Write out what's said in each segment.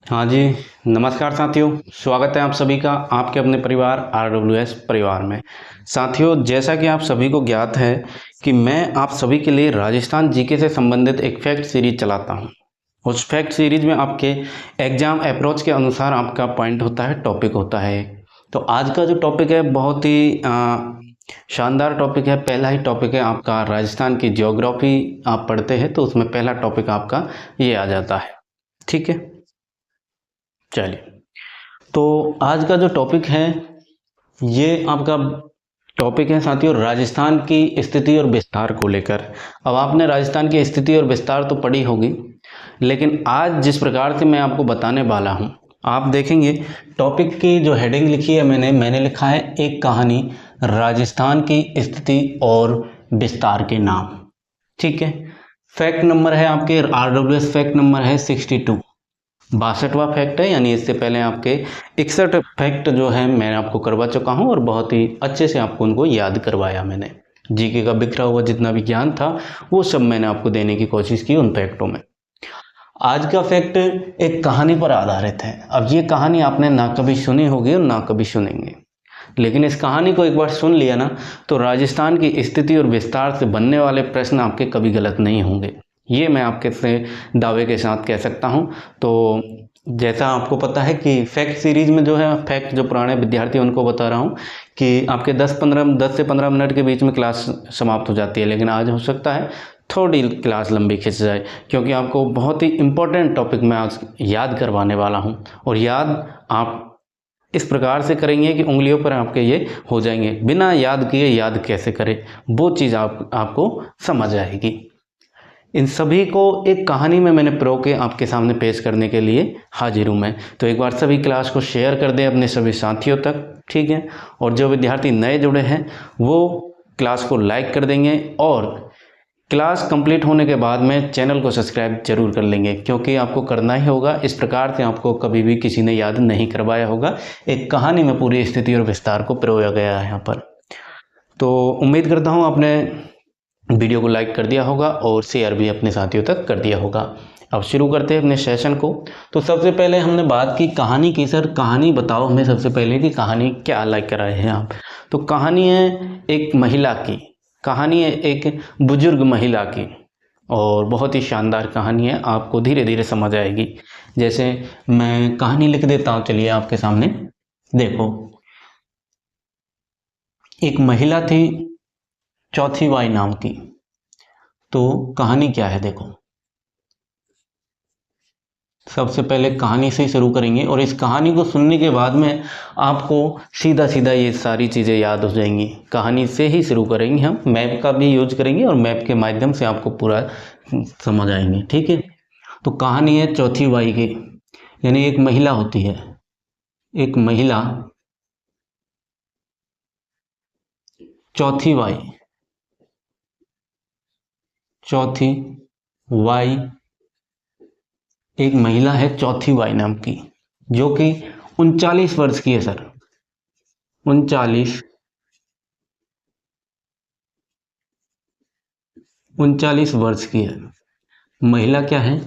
हाँ जी, नमस्कार साथियों। स्वागत है आप सभी का आपके अपने परिवार RWS परिवार में। साथियों, जैसा कि आप सभी को ज्ञात है कि मैं आप सभी के लिए राजस्थान जीके से संबंधित एक फैक्ट सीरीज चलाता हूँ। उस फैक्ट सीरीज में आपके एग्जाम अप्रोच के अनुसार आपका पॉइंट होता है, टॉपिक होता है। तो आज का जो टॉपिक है बहुत ही शानदार टॉपिक है। पहला ही टॉपिक है आपका राजस्थान की ज्योग्राफी। आप पढ़ते हैं तो उसमें पहला टॉपिक आपका ये आ जाता है। ठीक है, चलिए। तो आज का जो टॉपिक है ये आपका टॉपिक है साथियों, राजस्थान की स्थिति और विस्तार को लेकर। अब आपने राजस्थान की स्थिति और विस्तार तो पढ़ी होगी, लेकिन आज जिस प्रकार से मैं आपको बताने वाला हूँ, आप देखेंगे टॉपिक की जो हेडिंग लिखी है मैंने लिखा है एक कहानी, राजस्थान की स्थिति और विस्तार के नाम। ठीक है। फैक्ट नंबर है आपके RWS फैक्ट नंबर है 62, 62वां फैक्ट है। यानी इससे पहले आपके 61 फैक्ट जो है मैं आपको करवा चुका हूं और बहुत ही अच्छे से आपको उनको याद करवाया। मैंने जीके का बिखरा हुआ जितना भी ज्ञान था वो सब मैंने आपको देने की कोशिश की उन फैक्टों में। आज का फैक्ट एक कहानी पर आधारित है। अब ये कहानी आपने ना कभी सुनी होगी और ना कभी सुनेंगे, लेकिन इस कहानी को एक बार सुन लिया ना तो राजस्थान की स्थिति और विस्तार से बनने वाले प्रश्न आपके कभी गलत नहीं होंगे, ये मैं आपके से दावे के साथ कह सकता हूँ। तो जैसा आपको पता है कि फैक्ट सीरीज में जो है फैक्ट जो पुराने विद्यार्थी हैं उनको बता रहा हूँ कि आपके 10 से 15 मिनट के बीच में क्लास समाप्त हो जाती है, लेकिन आज हो सकता है थोड़ी क्लास लंबी खिंच जाए, क्योंकि आपको बहुत ही इम्पोर्टेंट टॉपिक मैं आज याद करवाने वाला हूँ। और याद आप इस प्रकार से करेंगे कि उंगलियों पर आपके ये हो जाएंगे। बिना याद किए याद कैसे करें वो चीज़ आपको समझ आएगी। इन सभी को एक कहानी में मैंने प्रो के आपके सामने पेश करने के लिए हाजिर हूँ मैं। तो एक बार सभी क्लास को शेयर कर दें अपने सभी साथियों तक, ठीक है। और जो विद्यार्थी नए जुड़े हैं वो क्लास को लाइक कर देंगे और क्लास कंप्लीट होने के बाद में चैनल को सब्सक्राइब जरूर कर लेंगे, क्योंकि आपको करना ही होगा। इस प्रकार से आपको कभी भी किसी ने याद नहीं करवाया होगा। एक कहानी में पूरी स्थिति और विस्तार को पिरोया गया है यहाँ पर। तो उम्मीद करता हूँ आपने वीडियो को लाइक कर दिया होगा और शेयर भी अपने साथियों तक कर दिया होगा। अब शुरू करते हैं अपने सेशन को। तो सबसे पहले हमने बात की कहानी की। सर कहानी बताओ हमें सबसे पहले कि कहानी क्या लेकर आए हैं आप। तो कहानी है एक महिला की, कहानी है एक बुजुर्ग महिला की, और बहुत ही शानदार कहानी है, आपको धीरे धीरे समझ आएगी। जैसे मैं कहानी लिख देता हूँ, चलिए आपके सामने देखो। एक महिला थी चौथी बाई नाम की। तो कहानी क्या है देखो, सबसे पहले कहानी से ही शुरू करेंगे और इस कहानी को सुनने के बाद में आपको सीधा सीधा ये सारी चीज़ें याद हो जाएंगी। कहानी से ही शुरू करेंगे, हम मैप का भी यूज करेंगे और मैप के माध्यम से आपको पूरा समझ आएंगे, ठीक है। तो कहानी है चौथी बाई की, यानी एक महिला होती है, एक महिला चौथी बाई, चौथी बाई, एक महिला है चौथी बाई नाम की, जो कि 39 वर्ष की है सर, 39 वर्ष की है महिला। क्या है?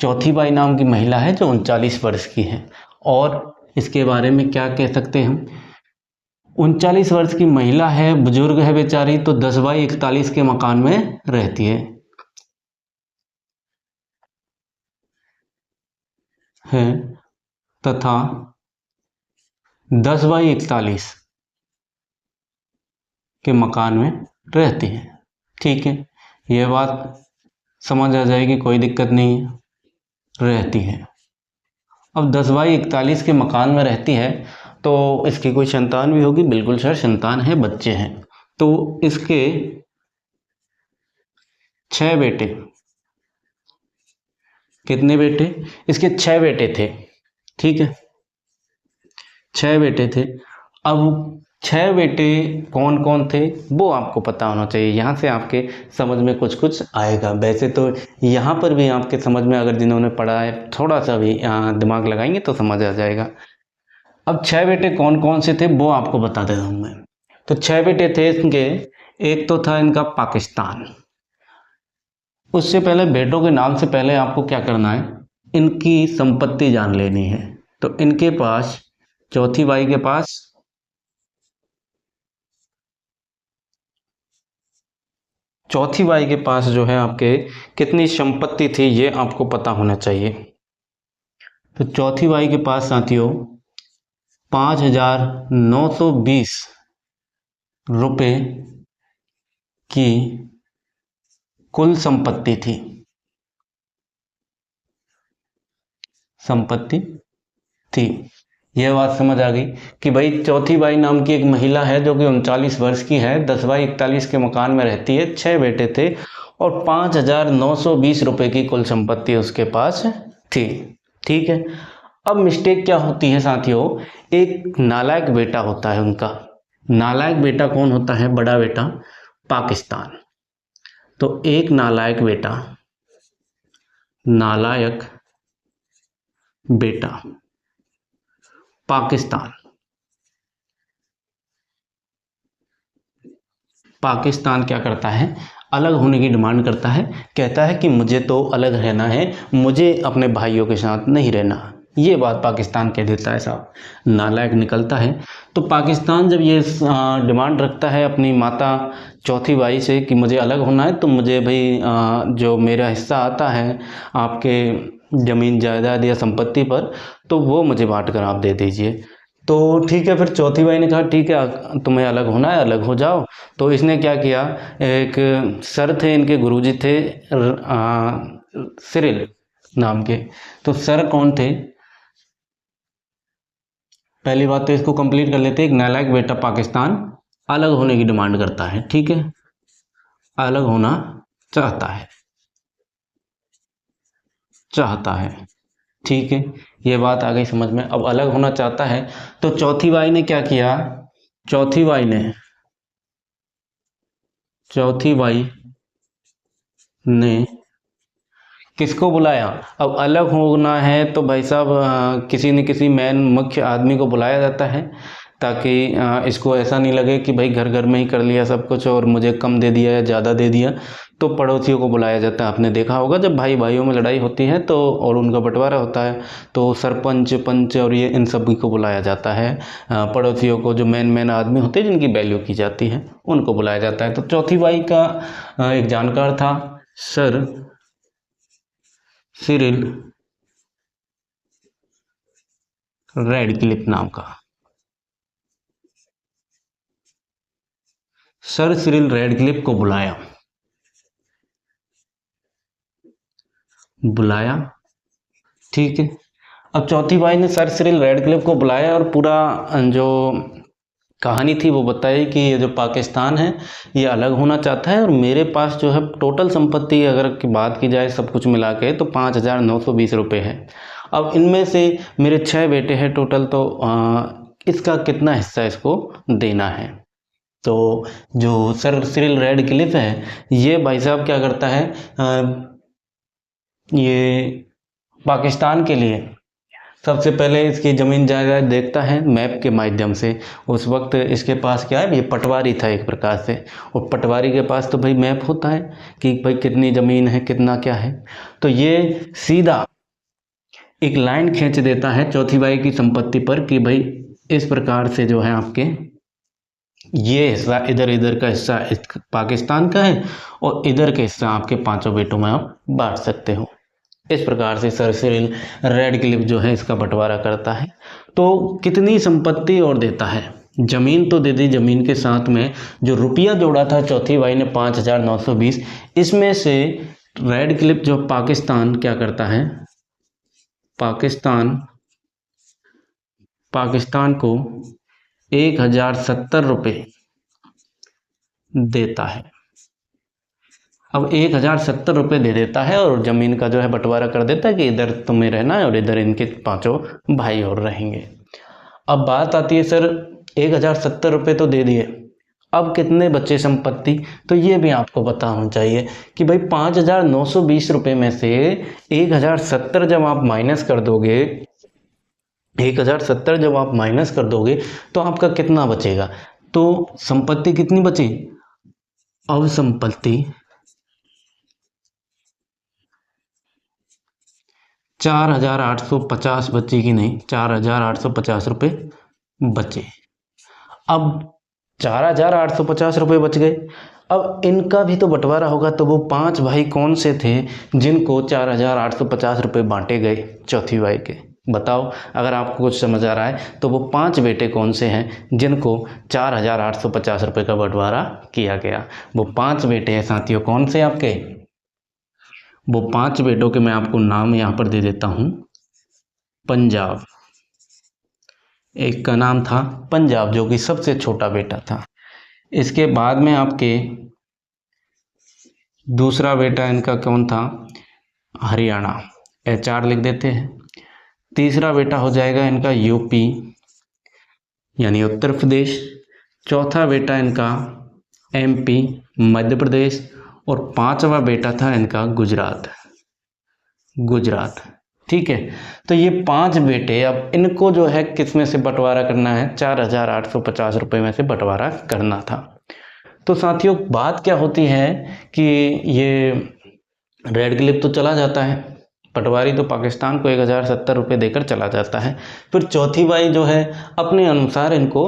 चौथी बाई नाम की महिला है जो 39 वर्ष की है। और इसके बारे में क्या कह सकते हैं हम, 39 वर्ष की महिला है, बुजुर्ग है बेचारी, तो 10/41 के मकान में रहती है तथा 10/41 के मकान में रहती है। ठीक है, यह बात समझ आ जाएगी, कोई दिक्कत नहीं है, रहती है। अब 10/41 के मकान में रहती है तो इसकी कोई संतान भी होगी? बिल्कुल सर, संतान है, बच्चे हैं। तो इसके 6 बेटे, कितने बेटे? इसके 6 बेटे थे, ठीक है, 6 बेटे थे। अब 6 बेटे कौन कौन थे वो आपको पता होना चाहिए, यहाँ से आपके समझ में कुछ कुछ आएगा। वैसे तो यहाँ पर भी आपके समझ में, अगर जिन्होंने पढ़ा है थोड़ा सा भी दिमाग लगाएंगे तो समझ आ जाएगा। अब 6 बेटे कौन कौन से थे वो आपको बता देता हूँ मैं। तो 6 बेटे थे इनके, एक तो था इनका पाकिस्तान। उससे पहले बेटों के नाम से पहले आपको क्या करना है, इनकी संपत्ति जान लेनी है। तो इनके पास, चौथी बाई के पास जो है आपके कितनी संपत्ति थी, ये आपको पता होना चाहिए। तो चौथी बाई के पास साथियों 5,920 रुपए की कुल संपत्ति थी। यह बात समझ आ गई कि भाई चौथी बाई नाम की एक महिला है जो कि 39 वर्ष की है, 10/41 के मकान में रहती है, 6 बेटे थे और 5,920 रुपए की कुल संपत्ति उसके पास थी। ठीक है। अब मिस्टेक क्या होती है साथियों, एक नालायक बेटा होता है उनका। नालायक बेटा कौन होता है? बड़ा बेटा पाकिस्तान। तो एक नालायक बेटा पाकिस्तान क्या करता है? अलग होने की डिमांड करता है। कहता है कि मुझे तो अलग रहना है, मुझे अपने भाइयों के साथ नहीं रहना। ये बात पाकिस्तान कह देता है साहब, नालायक निकलता है। तो पाकिस्तान जब ये डिमांड रखता है अपनी माता चौथी बाई से कि मुझे अलग होना है, तो मुझे भाई जो मेरा हिस्सा आता है आपके ज़मीन जायदाद या संपत्ति पर, तो वो मुझे बांट कर आप दे दीजिए। तो ठीक है, फिर चौथी बाई ने कहा ठीक है, तुम्हें अलग होना है, अलग हो जाओ। तो इसने क्या किया, एक सर थे इनके गुरुजी थे सिरिल नाम के। तो सर कौन थे? पहली बात तो इसको कंप्लीट कर लेते हैं। एक नालायक बेटा पाकिस्तान अलग होने की डिमांड करता है, ठीक है, अलग होना चाहता है, ठीक है, ये बात आ गई समझ में। अब अलग होना चाहता है तो चौथी बाई ने क्या किया? चौथी बाई ने किसको बुलाया? अब अलग होना है तो भाई साहब किसी न किसी मेन मुख्य आदमी को बुलाया जाता है, ताकि इसको ऐसा नहीं लगे कि भाई घर घर में ही कर लिया सब कुछ और मुझे कम दे दिया या ज़्यादा दे दिया। तो पड़ोसियों को बुलाया जाता है। आपने देखा होगा जब भाई भाइयों में लड़ाई होती है तो और उनका बंटवारा होता है, तो सरपंच पंच और ये इन सभी को बुलाया जाता है। पड़ोसियों को, जो मेन मेन आदमी होते हैं जिनकी वैल्यू की जाती है, उनको बुलाया जाता है। तो चौथी बाई का एक जानकार था सर सिरिल रेडक्लिफ नाम का। सर सिरिल रेडक्लिफ को बुलाया, ठीक है। अब चौथी बाई ने सर सिरिल रेडक्लिफ को बुलाया और पूरा जो कहानी थी वो बताई कि ये जो पाकिस्तान है ये अलग होना चाहता है और मेरे पास जो है टोटल संपत्ति अगर की बात की जाए सब कुछ मिला के तो 5,920 रुपये है। अब इनमें से मेरे 6 बेटे हैं टोटल, तो इसका कितना हिस्सा इसको देना है। तो जो सर सिरिल रेडक्लिफ है ये भाई साहब क्या करता है, ये पाकिस्तान के लिए सबसे पहले इसकी ज़मीन जायदाद देखता है मैप के माध्यम से। उस वक्त इसके पास क्या है, ये पटवारी था एक प्रकार से, और पटवारी के पास तो भाई मैप होता है कि भाई कितनी ज़मीन है, कितना क्या है। तो ये सीधा एक लाइन खींच देता है चौथी बाई की संपत्ति पर कि भाई इस प्रकार से जो है आपके ये हिस्सा, इधर इधर का हिस्सा पाकिस्तान का है और इधर का हिस्सा आपके पांचों बेटों में आप बांट सकते हो। इस प्रकार से सर सिरिल रेडक्लिफ जो है इसका बंटवारा करता है। तो कितनी संपत्ति और देता है? जमीन तो दे दी, जमीन के साथ में जो रुपया जोड़ा था चौथी बाई ने 5,920, इसमें से रेडक्लिफ जो पाकिस्तान क्या करता है, पाकिस्तान को 1,070 रुपये देता है। अब 1,070 रुपये दे देता है और ज़मीन का जो है बंटवारा कर देता है कि इधर तुम्हें रहना है और इधर इनके पांचों भाई और रहेंगे। अब बात आती है सर 1,070 रुपये तो दे दिए, अब कितने बचे संपत्ति? तो ये भी आपको पता होना चाहिए कि भाई 5,920 रुपये में से 1,070 जब आप माइनस कर दोगे, 1,070 जब आप माइनस कर दोगे तो आपका कितना बचेगा? तो संपत्ति कितनी बची? अब संपत्ति 4,850 बचे कि नहीं, 4,850 रुपये बचे। अब 4,850 रुपये बच गए। अब इनका भी तो बंटवारा होगा, तो वो 5 भाई कौन से थे जिनको 4,850 रुपये बांटे गए चौथी भाई के? बताओ, अगर आपको कुछ समझ आ रहा है तो वो 5 बेटे कौन से हैं जिनको 4,850 रुपये का बंटवारा किया गया? वो 5 बेटे हैं साथियों, कौन से आपके? वो 5 बेटों के मैं आपको नाम यहाँ पर दे देता हूँ। पंजाब, एक का नाम था पंजाब जो कि सबसे छोटा बेटा था। इसके बाद में आपके दूसरा बेटा इनका कौन था? हरियाणा, HR लिख देते हैं। तीसरा बेटा हो जाएगा इनका यूपी यानी उत्तर प्रदेश। चौथा बेटा इनका MP मध्य प्रदेश। और 5वां बेटा था इनका गुजरात। ठीक है, तो ये 5 बेटे, अब इनको जो है किस में से बंटवारा करना है? 4,850 रुपये में से बंटवारा करना था। तो साथियों बात क्या होती है कि ये रेड क्लिफ तो चला जाता है, पटवारी तो पाकिस्तान को 1,070 रुपये देकर चला जाता है। फिर चौथी बाई जो है अपने अनुसार इनको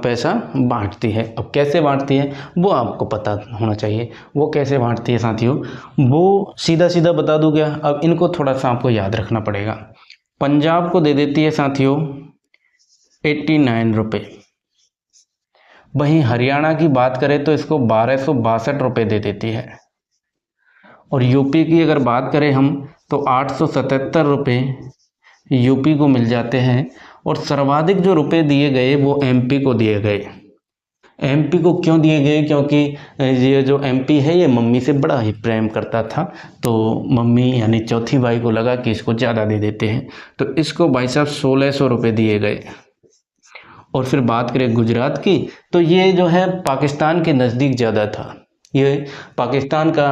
पैसा बांटती है। अब कैसे बांटती है वो आपको पता होना चाहिए। वो कैसे बांटती है साथियों, वो सीधा सीधा बता दूं क्या? अब इनको थोड़ा सा आपको याद रखना पड़ेगा। पंजाब को दे देती है साथियों 89 रुपये। वहीं हरियाणा की बात करें तो इसको 1,262 रुपये दे देती है। और यूपी की अगर बात करें हम तो 877 रुपये यूपी को मिल जाते हैं। और सर्वाधिक जो रुपए दिए गए वो MP को दिए गए। MP को क्यों दिए गए? क्योंकि ये जो MP है ये मम्मी से बड़ा ही प्रेम करता था, तो मम्मी यानी चौथी भाई को लगा कि इसको ज़्यादा दे देते हैं, तो इसको भाई साहब 1,600 रुपये दिए गए। और फिर बात करें गुजरात की तो ये जो है पाकिस्तान के नज़दीक ज़्यादा था। ये पाकिस्तान का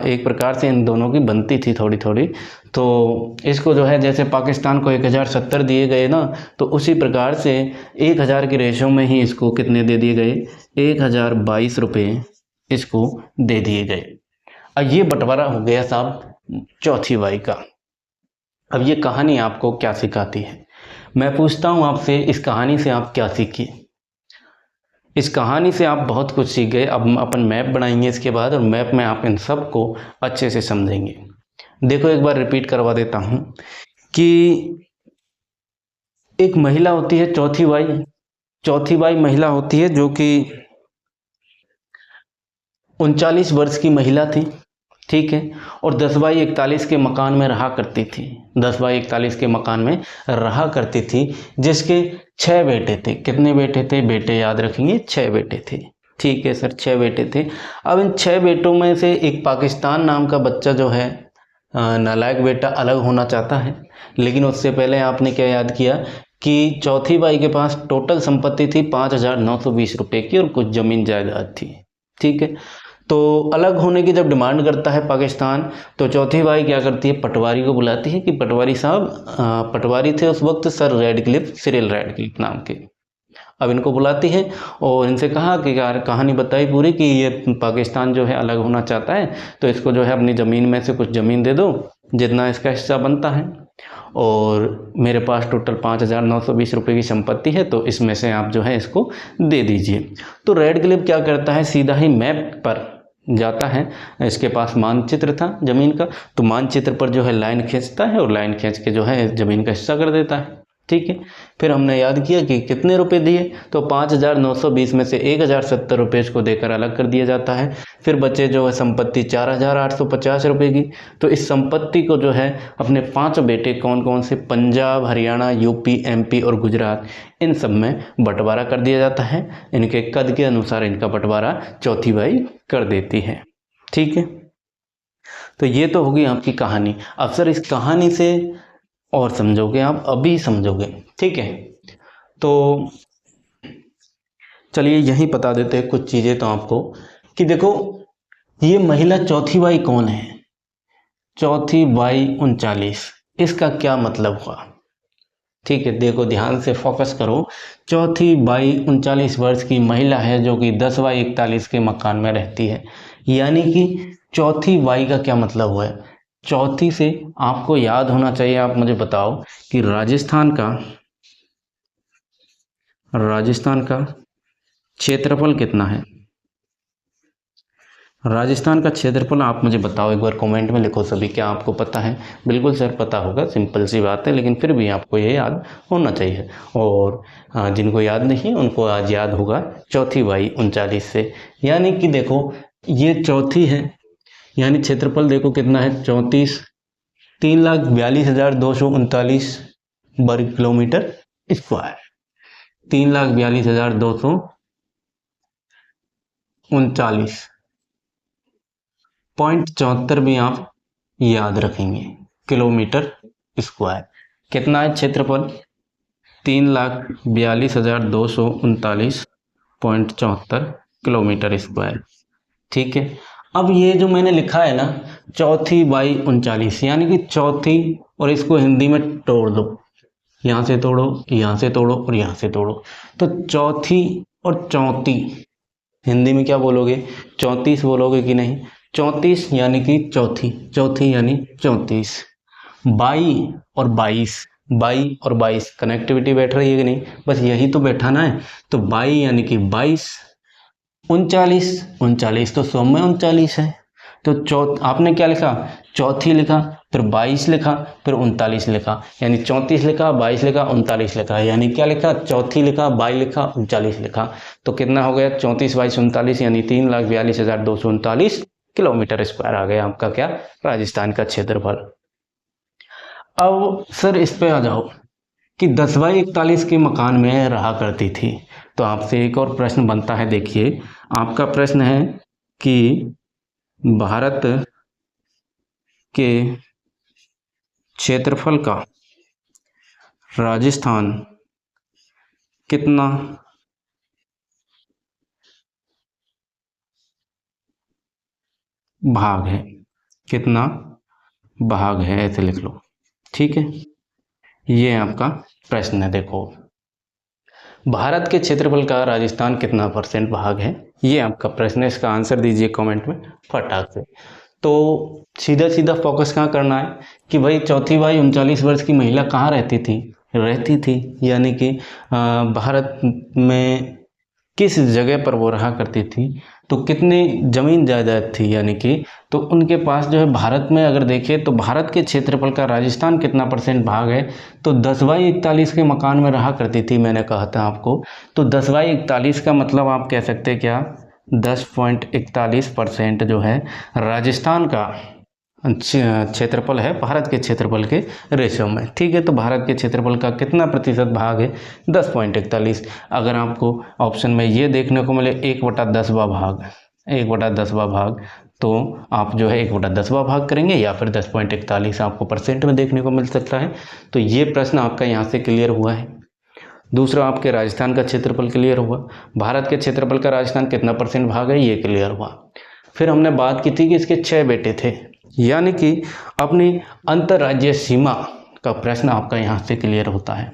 एक प्रकार से इन दोनों की बनती थी थोड़ी थोड़ी, तो इसको जो है जैसे पाकिस्तान को 1,070 दिए गए ना, तो उसी प्रकार से 1,000 के रेशो में ही इसको कितने दे दिए गए? 1,022 रुपये इसको दे दिए गए। अब ये बंटवारा हो गया साहब चौथी बाई का। अब ये कहानी आपको क्या सिखाती है? मैं पूछता हूँ आपसे, इस कहानी से आप क्या सीखिए? इस कहानी से आप बहुत कुछ सीख गए। अब हम अपन मैप बनाएंगे इसके बाद, और मैप में आप इन सब को अच्छे से समझेंगे। देखो एक बार रिपीट करवा देता हूँ कि एक महिला होती है चौथी बाई। चौथी बाई महिला होती है जो कि 39 वर्ष की महिला थी, ठीक है। और 10/41 के मकान में रहा करती थी। 10/41 के मकान में रहा करती थी, जिसके 6 बेटे थे। कितने बेटे थे? बेटे याद रखेंगे, 6 बेटे थे, ठीक है सर, 6 बेटे थे। अब इन 6 बेटों में से एक पाकिस्तान नाम का बच्चा जो है नालायक बेटा अलग होना चाहता है। लेकिन उससे पहले आपने क्या याद किया कि चौथी बाई के पास टोटल संपत्ति थी 5,920 रुपये की और कुछ ज़मीन जायदाद थी, ठीक है। तो अलग होने की जब डिमांड करता है पाकिस्तान, तो चौथी बाई क्या करती है? पटवारी को बुलाती है कि पटवारी साहब, पटवारी थे उस वक्त सर रेडक्लिफ, सिरिल रेडक्लिफ नाम के। अब इनको बुलाती है और इनसे कहा कि यार कहानी बताई पूरी कि ये पाकिस्तान जो है अलग होना चाहता है, तो इसको जो है अपनी ज़मीन में से कुछ ज़मीन दे दो जितना इसका हिस्सा बनता है, और मेरे पास टोटल 5,920 रुपये की संपत्ति है, तो इसमें से आप जो है इसको दे दीजिए। तो रेडक्लिफ क्या करता है? सीधा ही मैप पर जाता है। इसके पास मानचित्र था ज़मीन का, तो मानचित्र पर जो है लाइन खींचता है और लाइन खींच के जो है ज़मीन का हिस्सा कर देता है, ठीक है। फिर हमने याद किया कि कितने रुपए दिए, तो 5,920 में से 1,070 रुपये इसको देकर अलग कर दिया जाता है। फिर बचे जो है संपत्ति 4,850 रुपये की। तो इस संपत्ति को जो है अपने 5 बेटे कौन कौन से? पंजाब, हरियाणा, यूपी, MP और गुजरात, इन सब में बंटवारा कर दिया जाता है। इनके कद के अनुसार इनका बंटवारा चौथी बाई कर देती है, ठीक है। तो ये तो होगी आपकी कहानी। अब सर इस कहानी से और समझोगे आप? अभी समझोगे, ठीक है। तो चलिए यही बता देते हैं कुछ चीज़ें तो आपको कि देखो ये महिला चौथी बाई कौन है? चौथी बाई 39, इसका क्या मतलब हुआ? ठीक है, देखो ध्यान से फोकस करो। चौथी बाई 39 वर्ष की महिला है जो कि 10/41 के मकान में रहती है। यानी कि चौथी बाई का क्या मतलब हुआ है? चौथी से आपको याद होना चाहिए। आप मुझे बताओ कि राजस्थान का क्षेत्रफल कितना है। राजस्थान का क्षेत्रफल आप मुझे बताओ, एक बार कमेंट में लिखो सभी, क्या आपको पता है? बिल्कुल सर पता होगा, सिंपल सी बात है, लेकिन फिर भी आपको ये याद होना चाहिए। और जिनको याद नहीं उनको आज याद होगा, चौथी बाई 39 से। यानी कि देखो ये चौथी है, यानी क्षेत्रफल देखो कितना है, 34, 3,42,239 वर्ग किलोमीटर स्क्वायर। 3,42,239 .74 भी आप याद रखेंगे, किलोमीटर स्क्वायर। कितना है क्षेत्रफल? 3,42,239.74 किलोमीटर स्क्वायर। ठीक है। अब ये जो मैंने लिखा है ना, चौथी बाई 39, यानी कि चौथी, और इसको हिंदी में तोड़ दो, यहाँ से तोड़ो, यहाँ से तोड़ो और यहाँ से तोड़ो, तो चौथी और चौथी हिंदी में क्या बोलोगे? 34 बोलोगे कि नहीं? 34 यानी कि चौथी, चौथी यानी 34। बाई और 22, बाई और 22 कनेक्टिविटी बैठ रही है कि नहीं? बस यही तो बैठाना है। तो बाई यानी कि 22, 39, 39 तो 100 में 39 है। तो आपने क्या लिखा? चौथी लिखा, फिर 22 लिखा, फिर 39 लिखा, यानी 34 लिखा, 22 लिखा, 39 लिखा, यानी क्या लिखा? चौथी लिखा, 22 लिखा, 39 लिखा। तो कितना हो गया? 34 22 39, यानी 3,42,239 किलोमीटर स्क्वायर आ गया आपका क्या? राजस्थान का क्षेत्रफल। अब सर इस पे आ जाओ कि 10 बाई 41 के मकान में रहा करती थी। तो आपसे एक और प्रश्न बनता है। देखिए आपका प्रश्न है कि भारत के क्षेत्रफल का राजस्थान कितना भाग है? कितना भाग है, ऐसे लिख लो। ठीक है, ये आपका प्रश्न है। देखो भारत के क्षेत्रफल का राजस्थान कितना % भाग है, ये आपका प्रश्न है। इसका आंसर दीजिए कमेंट में फटाक से। तो सीधा सीधा फोकस कहाँ करना है कि भाई चौथी बाई 39 वर्ष की महिला कहाँ रहती थी, यानी कि भारत में किस जगह पर वो रहा करती थी, तो कितनी जमीन जायदाद थी, यानी कि तो उनके पास जो है भारत में अगर देखें तो भारत के क्षेत्रफल का राजस्थान कितना % भाग है, तो 10 बाई 41 के मकान में रहा करती थी, मैंने कहा था आपको। तो 10 बाई 41 का मतलब आप कह सकते हैं क्या? 10.41% जो है राजस्थान का क्षेत्रफल है भारत के क्षेत्रफल के रेशो में। ठीक है, तो भारत के क्षेत्रफल का कितना % भाग है? 10.41। अगर आपको ऑप्शन में ये देखने को मिले 1/10वां भाग, 1/10वां भाग, तो आप जो है 1/10वां भाग करेंगे, या फिर 10.41 आपको % में देखने को मिल सकता है। तो ये प्रश्न आपका यहाँ से क्लियर हुआ है। दूसरा आपके राजस्थान का क्षेत्रफल क्लियर हुआ, भारत के क्षेत्रफल का राजस्थान कितना % भाग है, ये क्लियर हुआ। फिर हमने बात की थी कि इसके 6 बेटे थे, यानी कि अपनी अंतर्राज्यीय सीमा का प्रश्न आपका यहाँ से क्लियर होता है।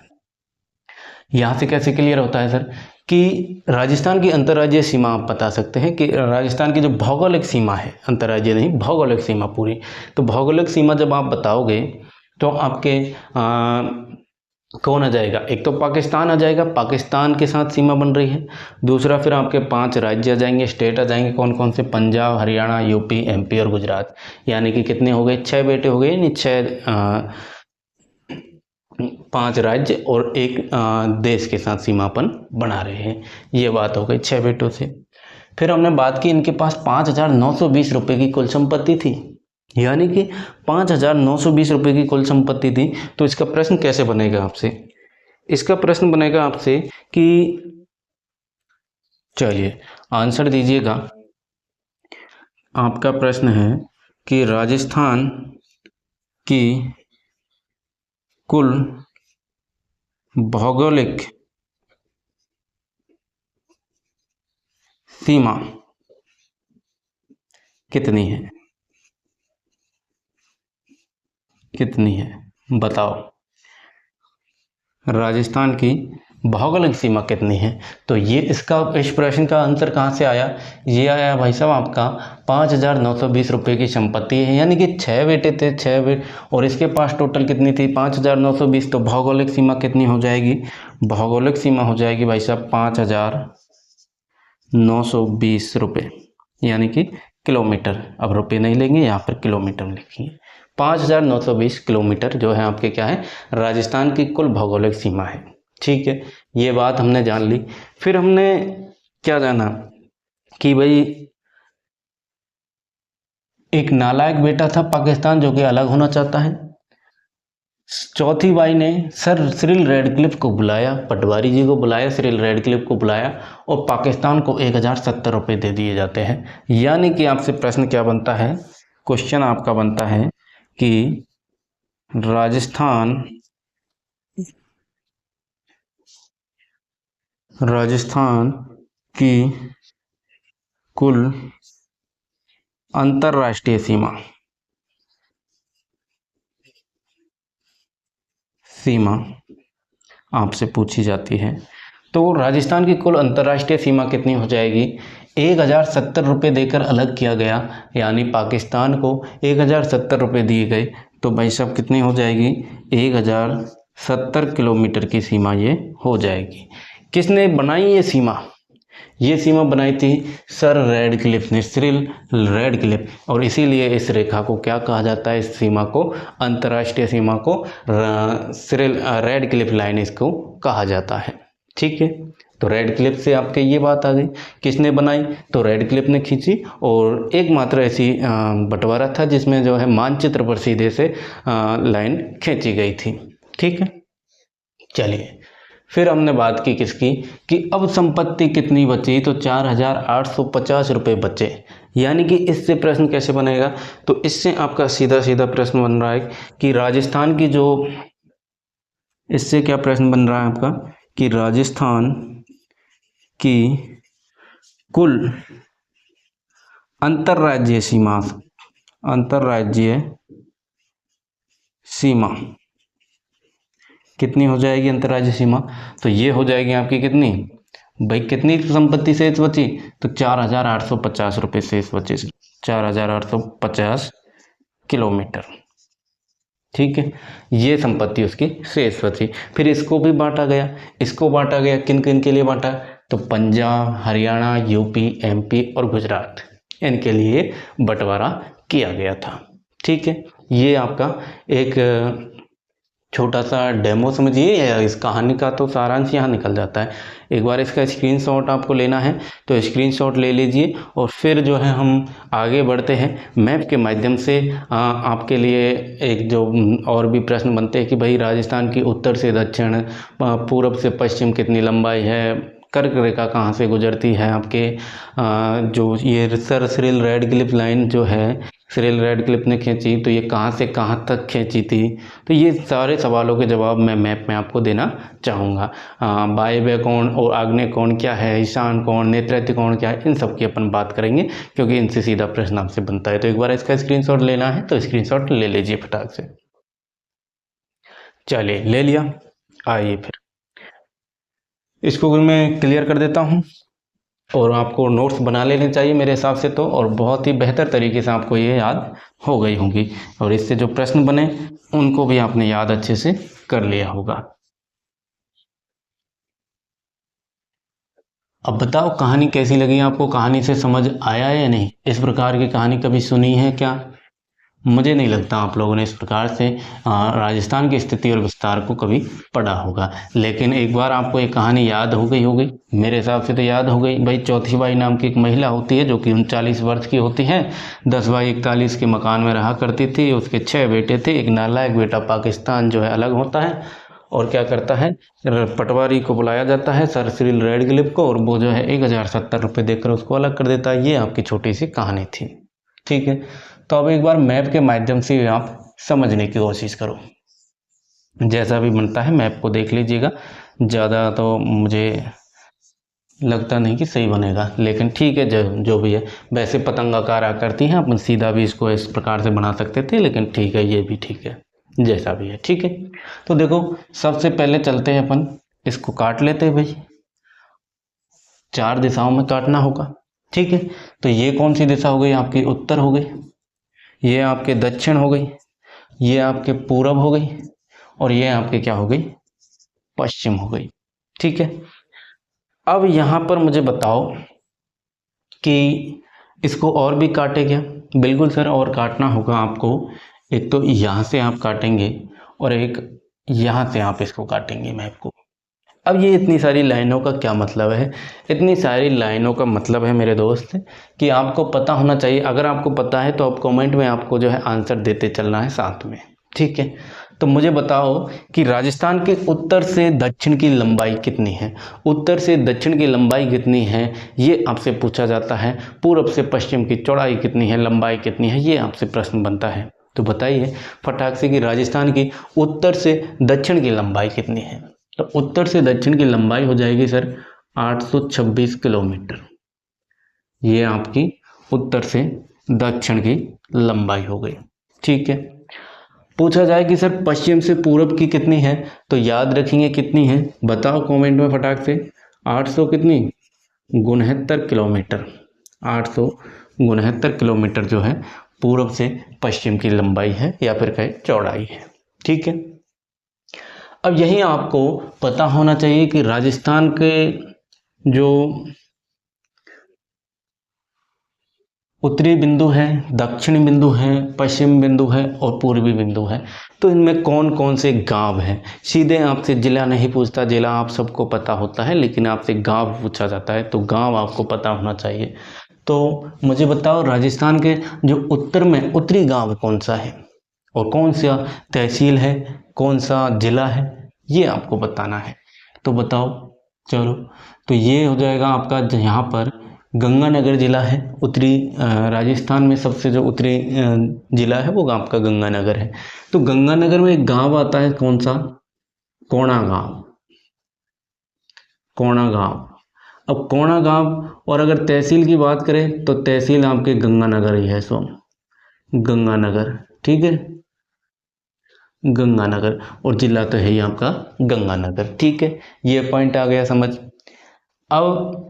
यहाँ से कैसे क्लियर होता है सर? कि राजस्थान की अंतर्राज्यीय सीमा आप बता सकते हैं कि राजस्थान की जो भौगोलिक सीमा है, अंतर्राज्यीय नहीं, भौगोलिक सीमा पूरी। तो भौगोलिक सीमा जब आप बताओगे तो आपके कौन आ जाएगा? एक तो पाकिस्तान आ जाएगा, पाकिस्तान के साथ सीमा बन रही है। दूसरा फिर आपके 5 राज्य आ जाएंगे, स्टेट आ जाएंगे। कौन कौन से? पंजाब, हरियाणा, यूपी, एमपी और गुजरात। यानी कि कितने हो गए? 6 बेटे हो गए, यानी 5 राज्य और एक देश के साथ सीमापन बना रहे हैं। ये बात हो गई 6 बेटों से। फिर हमने बात की इनके पास 5,920 रुपये की कुल संपत्ति थी, यानी कि 5,920 रुपये की कुल संपत्ति थी। तो इसका प्रश्न कैसे बनेगा आपसे? इसका प्रश्न बनेगा आपसे कि चलिए आंसर दीजिएगा। आपका प्रश्न है कि राजस्थान की कुल भौगोलिक सीमा कितनी है? कितनी है बताओ। राजस्थान की भौगोलिक सीमा कितनी है। तो ये इसका इस प्रश्न का आंसर कहाँ से आया, ये आया भाई साहब आपका 5,920 रुपये की संपत्ति है, यानी कि 6 बेटे थे, 6 बेटे, और इसके पास टोटल कितनी थी 5,920। तो भौगोलिक सीमा कितनी हो जाएगी, भौगोलिक सीमा हो जाएगी भाई साहब 5,920 रुपये, यानी कि किलोमीटर। अब रुपये नहीं लेंगे, यहाँ पर किलोमीटर लिखेंगे। 5,920 किलोमीटर जो है आपके क्या है, राजस्थान की कुल भौगोलिक सीमा है। ठीक है, ये बात हमने जान ली। फिर हमने क्या जाना कि भाई एक नालायक बेटा था पाकिस्तान जो कि अलग होना चाहता है। चौथी बाई ने सर सिरिल रेडक्लिफ को बुलाया, पटवारी जी को बुलाया, सिरिल रेडक्लिफ को बुलाया, और पाकिस्तान को 1,070 रुपये दे दिए जाते हैं। यानी कि आपसे प्रश्न क्या बनता है, क्वेश्चन आपका बनता है कि राजस्थान की कुल अंतर्राष्ट्रीय सीमा आपसे पूछी जाती है। तो राजस्थान की कुल अंतर्राष्ट्रीय सीमा कितनी हो जाएगी, 1,070 रुपये देकर अलग किया गया, यानी पाकिस्तान को 1,070 रुपये दिए गए। तो भाई साहब कितनी हो जाएगी, 1,070 किलोमीटर की सीमा ये हो जाएगी। किसने बनाई ये सीमा, ये सीमा बनाई थी सर रेडक्लिफ ने, सिरिल रेडक्लिफ, और इसीलिए इस रेखा को क्या कहा जाता है, इस सीमा को, अंतर्राष्ट्रीय सीमा को सिरिल रेडक्लिफ लाइन इसको कहा जाता है। ठीक है, तो रेडक्लिफ से आपके ये बात आ गई, किसने बनाई, तो रेडक्लिफ ने खींची, और एकमात्र ऐसी बंटवारा था जिसमें जो है मानचित्र पर सीधे से लाइन खींची गई थी। ठीक है, चलिए फिर हमने बात की किसकी, कि अब संपत्ति कितनी बची, तो 4,850 रुपये बचे। यानी कि इससे प्रश्न कैसे बनेगा, तो इससे आपका सीधा सीधा प्रश्न बन रहा है कि राजस्थान की जो, इससे क्या प्रश्न बन रहा है आपका, कि राजस्थान की कुल अंतर्राज्यीय सीमा कितनी हो जाएगी, अंतर्राज्यीय सीमा। तो ये हो जाएगी आपकी कितनी भाई, कितनी संपत्ति शेष बची, तो 4,850 रुपये शेष बचे, 4,850 किलोमीटर। ठीक है, ये संपत्ति उसकी शेष बची। फिर इसको भी बांटा गया, इसको बांटा गया, किन किन के लिए बांटा, तो पंजाब, हरियाणा, यूपी, एमपी और गुजरात, इनके लिए बंटवारा किया गया था। ठीक है, ये आपका एक छोटा सा डेमो समझिए, या इस कहानी का तो सारांश यहाँ निकल जाता है। एक बार इसका स्क्रीनशॉट आपको लेना है तो स्क्रीनशॉट ले लीजिए, और फिर जो है हम आगे बढ़ते हैं मैप के माध्यम से। आपके लिए एक जो और भी प्रश्न बनते हैं कि भाई राजस्थान की उत्तर से दक्षिण, पूरब से पश्चिम कितनी लंबाई है, कर्क रेखा कहाँ से गुजरती है आपके, जो ये सर सिरिल रेडक्लिफ लाइन जो है, सिरिल रेडक्लिफ ने खींची, तो ये कहाँ से कहाँ तक खींची थी। तो ये सारे सवालों के जवाब मैं मैप में आपको देना चाहूँगा। वायव्य कोण और आग्नेय कोण क्या है, ईशान कोण, नैऋत्य कोण क्या है, इन सब की अपन बात करेंगे, क्योंकि इनसे सीधा प्रश्न आपसे बनता है। तो एक बार इसका स्क्रीनशॉट लेना है तो स्क्रीनशॉट ले लीजिए फटाक से। चलिए ले लिया, आइए फिर इसको मैं क्लियर कर देता हूँ, और आपको नोट्स बना लेने चाहिए मेरे हिसाब से तो, और बहुत ही बेहतर तरीके से आपको ये याद हो गई होंगी, और इससे जो प्रश्न बने उनको भी आपने याद अच्छे से कर लिया होगा। अब बताओ कहानी कैसी लगी आपको, कहानी से समझ आया या नहीं, इस प्रकार की कहानी कभी सुनी है क्या। मुझे नहीं लगता आप लोगों ने इस प्रकार से राजस्थान की स्थिति और विस्तार को कभी पढ़ा होगा, लेकिन एक बार आपको एक कहानी याद हो गई होगी, मेरे हिसाब से तो याद हो गई। भाई चौथी बाई नाम की एक महिला होती है जो कि 39 वर्ष की होती है, 10 बाई 41 के मकान में रहा करती थी, उसके 6 बेटे थे। एक नालायक बेटा पाकिस्तान जो है अलग होता है, और क्या करता है, पटवारी को बुलाया जाता है, सर सिरिल रेडक्लिफ को, और वो जो है 1,070 रुपये देकर उसको अलग कर देता है। ये आपकी छोटी सी कहानी थी। ठीक है, तो अब एक बार मैप के माध्यम से आप समझने की कोशिश करो, जैसा भी बनता है मैप को देख लीजिएगा। ज़्यादा तो मुझे लगता नहीं कि सही बनेगा, लेकिन ठीक है, जो भी है। वैसे पतंगाकार आकृति है, अपन सीधा भी इसको इस प्रकार से बना सकते थे, लेकिन ठीक है, ये भी ठीक है, जैसा भी है। ठीक है, तो देखो सबसे पहले चलते हैं अपन इसको काट लेते हैं भाई, 4 दिशाओं में काटना होगा। ठीक है, तो ये कौन सी दिशा हो गई आपकी, उत्तर हो गई, ये आपके दक्षिण हो गई, ये आपके पूरब हो गई, और ये आपके क्या हो गई, पश्चिम हो गई। ठीक है, अब यहां पर मुझे बताओ कि इसको और भी काटे क्या। बिल्कुल सर, और काटना होगा आपको। एक तो यहां से आप काटेंगे और एक यहां से आप इसको काटेंगे मैप को। अब ये इतनी सारी लाइनों का क्या मतलब है, इतनी सारी लाइनों का मतलब है मेरे दोस्त कि आपको पता होना चाहिए। अगर आपको पता है तो आप कमेंट में आपको जो है आंसर देते चलना है साथ में। ठीक है, तो मुझे बताओ कि राजस्थान के उत्तर से दक्षिण की लंबाई कितनी है, उत्तर से दक्षिण की लंबाई कितनी है ये आपसे पूछा जाता है। पूर्व से पश्चिम की चौड़ाई कितनी है, लंबाई कितनी है, ये आपसे प्रश्न बनता है। तो बताइए फटाक से कि राजस्थान की उत्तर से दक्षिण की लंबाई कितनी है। तो उत्तर से दक्षिण की लंबाई हो जाएगी सर 826 किलोमीटर। ये आपकी उत्तर से दक्षिण की लंबाई हो गई। ठीक है, पूछा जाए कि सर पश्चिम से पूरब की कितनी है, तो याद रखेंगे कितनी है, बताओ कमेंट में फटाक से। 800 कितनी 69 किलोमीटर, 869 किलोमीटर जो है पूरब से पश्चिम की लंबाई है या फिर कहे चौड़ाई है। ठीक है, अब यही आपको पता होना चाहिए कि राजस्थान के जो उत्तरी बिंदु है, दक्षिणी बिंदु है, पश्चिम बिंदु है और पूर्वी बिंदु है, तो इनमें कौन कौन से गांव हैं। सीधे आपसे जिला नहीं पूछता, जिला आप सबको पता होता है, लेकिन आपसे गांव पूछा जाता है, तो गांव आपको पता होना चाहिए। तो मुझे बताओ राजस्थान के जो उत्तर में उत्तरी गांव कौन सा है और कौन सा तहसील है, कौन सा जिला है, ये आपको बताना है। तो बताओ, चलो, तो ये हो जाएगा आपका यहाँ पर गंगानगर जिला है। उत्तरी राजस्थान में सबसे जो उत्तरी जिला है वो आपका गंगानगर है। तो गंगानगर में एक गांव आता है, कौन सा, कोणा गांव, कोणा गांव। अब कोणा गांव, और अगर तहसील की बात करें तो तहसील आपके गंगानगर ही है, सो गंगानगर। ठीक है, गंगानगर, और जिला तो है ही आपका गंगानगर। ठीक है, ये पॉइंट आ गया समझ। अब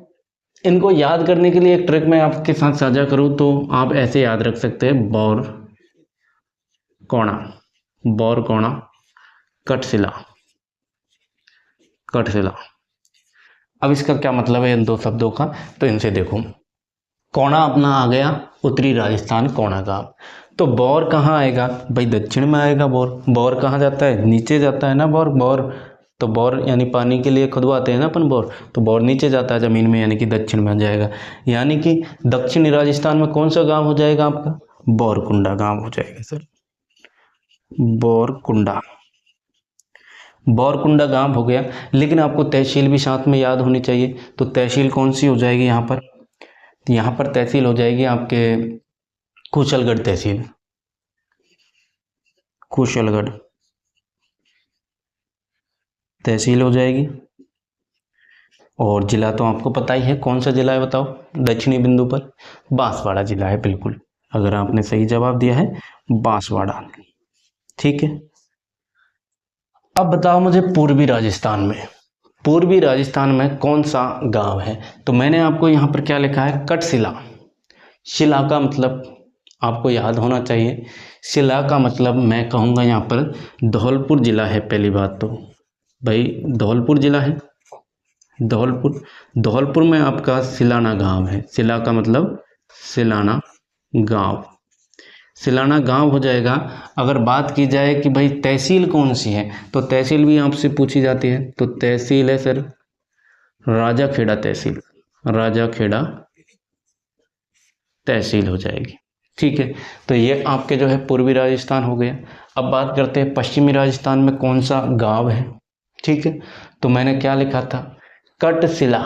इनको याद करने के लिए एक ट्रिक मैं आपके साथ साझा करूं तो आप ऐसे याद रख सकते हैं, बौर कोणा, बौर कोणा, कटशिला, कटशिला। अब इसका क्या मतलब है इन दो शब्दों का, तो इनसे देखो, कोणा अपना आ गया उत्तरी राजस्थान, कोणा गांव। तो बौर कहाँ आएगा भाई, दक्षिण में आएगा बौर। बौर कहाँ जाता है, नीचे जाता है ना बौर। बौर तो बौर यानी पानी के लिए खुदवाते हैं ना अपन बोर, तो बौर नीचे जाता है ज़मीन में, यानी कि दक्षिण में जाएगा। यानी कि दक्षिणी राजस्थान में कौन सा गांव हो जाएगा आपका, बौरकुंडा गांव हो जाएगा सर, बौरकुंडा, बौरकुंडा गांव हो गया। लेकिन आपको तहसील भी साथ में याद होनी चाहिए। तो तहसील कौन सी हो जाएगी यहाँ पर, यहाँ पर तहसील हो जाएगी आपके कुशलगढ़ तहसील, कुशलगढ़ तहसील हो जाएगी। और जिला तो आपको पता ही है, कौन सा जिला है बताओ, दक्षिणी बिंदु पर बांसवाड़ा जिला है। बिल्कुल, अगर आपने सही जवाब दिया है बांसवाड़ा। ठीक है, अब बताओ मुझे पूर्वी राजस्थान में, पूर्वी राजस्थान में कौन सा गांव है। तो मैंने आपको यहाँ पर क्या लिखा है, कटशिला। शिला का मतलब आपको याद होना चाहिए, शिला का मतलब मैं कहूँगा यहाँ पर धौलपुर जिला है। पहली बात तो भाई धौलपुर जिला है, धौलपुर, धौलपुर में आपका सिलाना गांव है। सिला का मतलब सिलाना गांव, सिलाना गांव हो जाएगा। अगर बात की जाए कि भाई तहसील कौन सी है, तो तहसील भी आपसे पूछी जाती है। तो तहसील है सर राजाखेड़ा तहसील, राजाखेड़ा तहसील हो जाएगी। ठीक है, तो ये आपके जो है पूर्वी राजस्थान हो गया। अब बात करते हैं पश्चिमी राजस्थान में कौन सा गांव है। ठीक है, तो मैंने क्या लिखा था, कटशिला।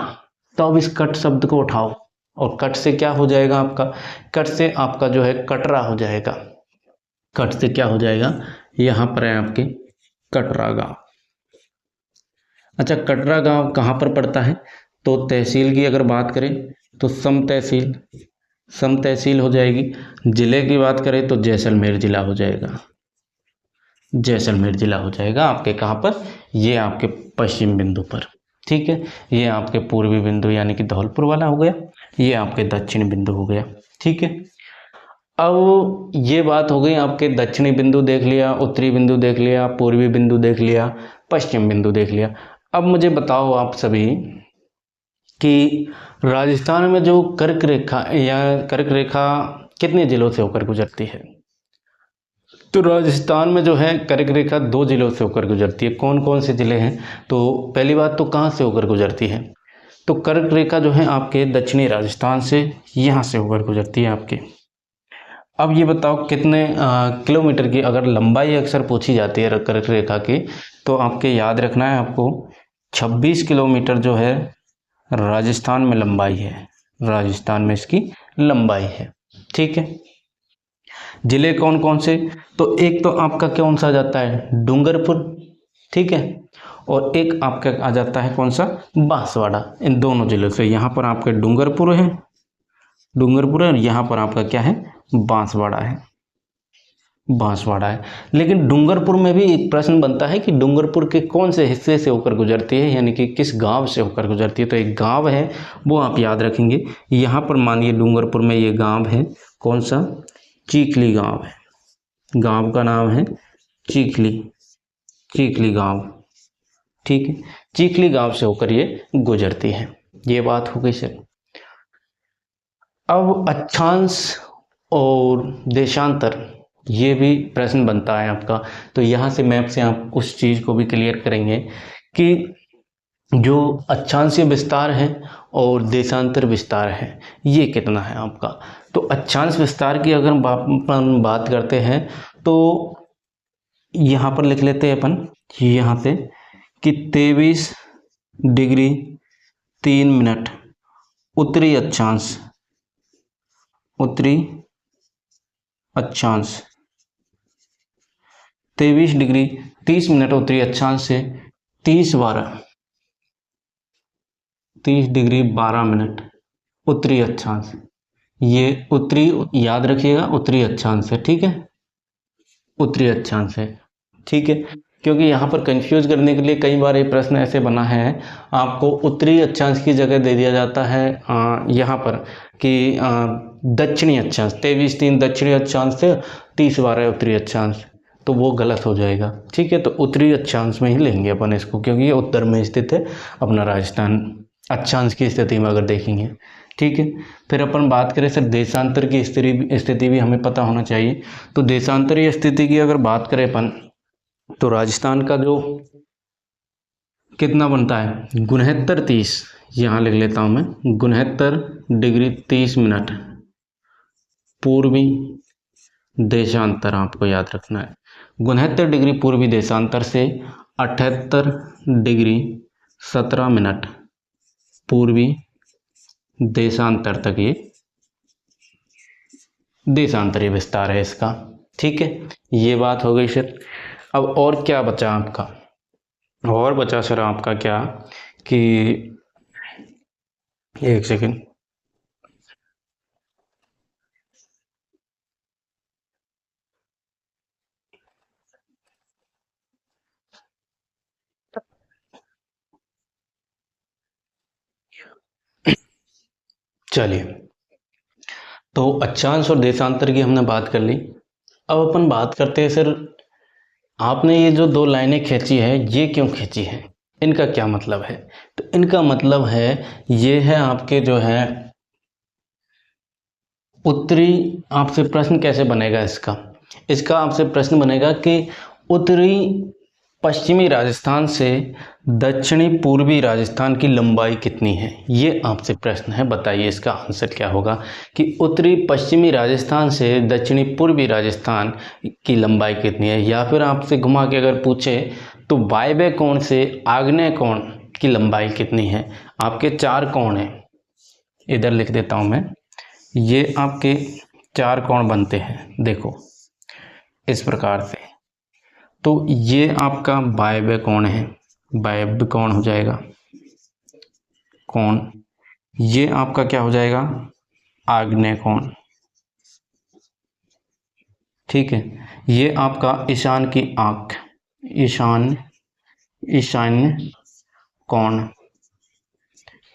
तो अब इस कट शब्द को उठाओ, और कट से क्या हो जाएगा आपका, कट से आपका जो है कटरा हो जाएगा। कट से क्या हो जाएगा, यहाँ पर है आपके कटरा गांव। अच्छा, कटरा गांव कहाँ पर पड़ता है, तो तहसील की अगर बात करें तो सम तहसील, सम तहसील हो जाएगी। जिले की बात करें तो जैसलमेर जिला हो जाएगा, जैसलमेर जिला हो जाएगा आपके कहाँ पर, ये आपके पश्चिम बिंदु पर। ठीक है, ये आपके पूर्वी बिंदु यानी कि धौलपुर वाला हो गया, ये आपके दक्षिणी बिंदु हो गया। ठीक है, अब ये बात हो गई आपके दक्षिणी बिंदु देख लिया, उत्तरी बिंदु देख लिया, पूर्वी बिंदु देख लिया, पश्चिम बिंदु देख लिया। अब मुझे बताओ आप सभी कि राजस्थान में जो कर्क रेखा या कर्क रेखा कितने जिलों से होकर गुजरती है? तो राजस्थान में जो है कर्क रेखा 2 जिलों से होकर गुजरती है। कौन कौन से जिले हैं? तो पहली बात तो कहाँ से होकर गुजरती है? तो कर्क रेखा जो है आपके दक्षिणी राजस्थान से यहाँ से होकर गुजरती है आपके। अब ये बताओ कितने किलोमीटर की अगर लंबाई अक्सर पूछी जाती है कर्क रेखा की, तो आपके याद रखना है आपको 26 किलोमीटर जो है राजस्थान में लंबाई है, राजस्थान में इसकी लंबाई है। ठीक है, जिले कौन कौन से? तो एक तो आपका कौन सा आ जाता है, डूंगरपुर। ठीक है, और एक आपका आ जाता है कौन सा, बांसवाड़ा। इन दोनों जिलों से, यहाँ पर आपके डूंगरपुर है, डूंगरपुर है, और यहाँ पर आपका क्या है, बांसवाड़ा है, बांसवाड़ा है। लेकिन डूंगरपुर में भी एक प्रश्न बनता है कि डूंगरपुर के कौन से हिस्से से होकर गुजरती है, यानी कि किस गांव से होकर गुजरती है। तो एक गांव है वो आप याद रखेंगे। यहाँ पर मानिए डूंगरपुर में ये गांव है, कौन सा, चीखली गांव है, गांव का नाम है चीखली, चीखली गांव। ठीक है, चीखली गांव से होकर ये गुजरती है। ये बात हो गई सर। अब अक्षांश और देशांतर, ये भी प्रश्न बनता है आपका। तो यहाँ से मैप से आप उस चीज़ को भी क्लियर करेंगे कि जो अक्षांशीय विस्तार है और देशांतर विस्तार है ये कितना है आपका। तो अक्षांश विस्तार की अगर अपन बात करते हैं तो यहाँ पर लिख लेते हैं अपन यहाँ पे कि 23 डिग्री 3 मिनट उत्तरी अक्षांश, उत्तरी अक्षांश 23 डिग्री 30 मिनट उत्तरी अक्षांश से 30 डिग्री 12 मिनट उत्तरी अक्षांश। ये उत्तरी याद रखिएगा, उत्तरी अक्षांश है। ठीक है, उत्तरी अक्षांश है। ठीक है, क्योंकि यहाँ पर कंफ्यूज करने के लिए कई बार ये प्रश्न ऐसे बना है, आपको उत्तरी अक्षांश की जगह दे दिया जाता है यहाँ पर कि दक्षिणी अक्षांश, 23-3 दक्षिणी अक्षांश से 30-12 उत्तरी अक्षांश, तो वो गलत हो जाएगा। ठीक है, तो उत्तरी अक्षांश में ही लेंगे अपन इसको, क्योंकि ये उत्तर में स्थित है अपना राजस्थान, अक्षांश की स्थिति में अगर देखेंगे। ठीक है, फिर अपन बात करें सर देशांतर की स्थिति भी हमें पता होना चाहिए। तो देशांतरीय स्थिति की अगर बात करें अपन, तो राजस्थान का जो कितना बनता है, 69-30, यहाँ लिख लेता हूँ मैं, 69 डिग्री 30 मिनट पूर्वी देशांतर, आपको याद रखना है 69 डिग्री पूर्वी देशांतर से 78 डिग्री 17 मिनट पूर्वी देशांतर तक ये देशांतरीय विस्तार है इसका। ठीक है, ये बात हो गई सर। अब और क्या बचा आपका, और बचा सर आपका क्या कि एक सेकेंड, चलिए, तो अक्षांश और देशांतर की हमने बात कर ली। अब अपन बात करते हैं सर, आपने ये जो 2 लाइनें खींची है ये क्यों खींची है, इनका क्या मतलब है? तो इनका मतलब है, ये है आपके जो है उत्तरी, आपसे प्रश्न कैसे बनेगा इसका, इसका आपसे प्रश्न बनेगा कि उत्तरी पश्चिमी राजस्थान से दक्षिणी पूर्वी राजस्थान की लंबाई कितनी है, ये आपसे प्रश्न है। बताइए इसका आंसर क्या होगा कि उत्तरी पश्चिमी राजस्थान से दक्षिणी पूर्वी राजस्थान की लंबाई कितनी है। या फिर आपसे घुमा के अगर पूछे तो वायव्य कोण से आग्नेय कोण की लंबाई कितनी है। आपके 4 कोण हैं, इधर लिख देता हूँ मैं, ये आपके 4 कोण बनते हैं, देखो इस प्रकार से। तो ये आपका वायव्य कोण है, वायव्य कोण हो जाएगा कोण, ये आपका क्या हो जाएगा, आग्नेय कोण। ठीक है। ये आपका ईशान की आँख, ईशान्य कोण,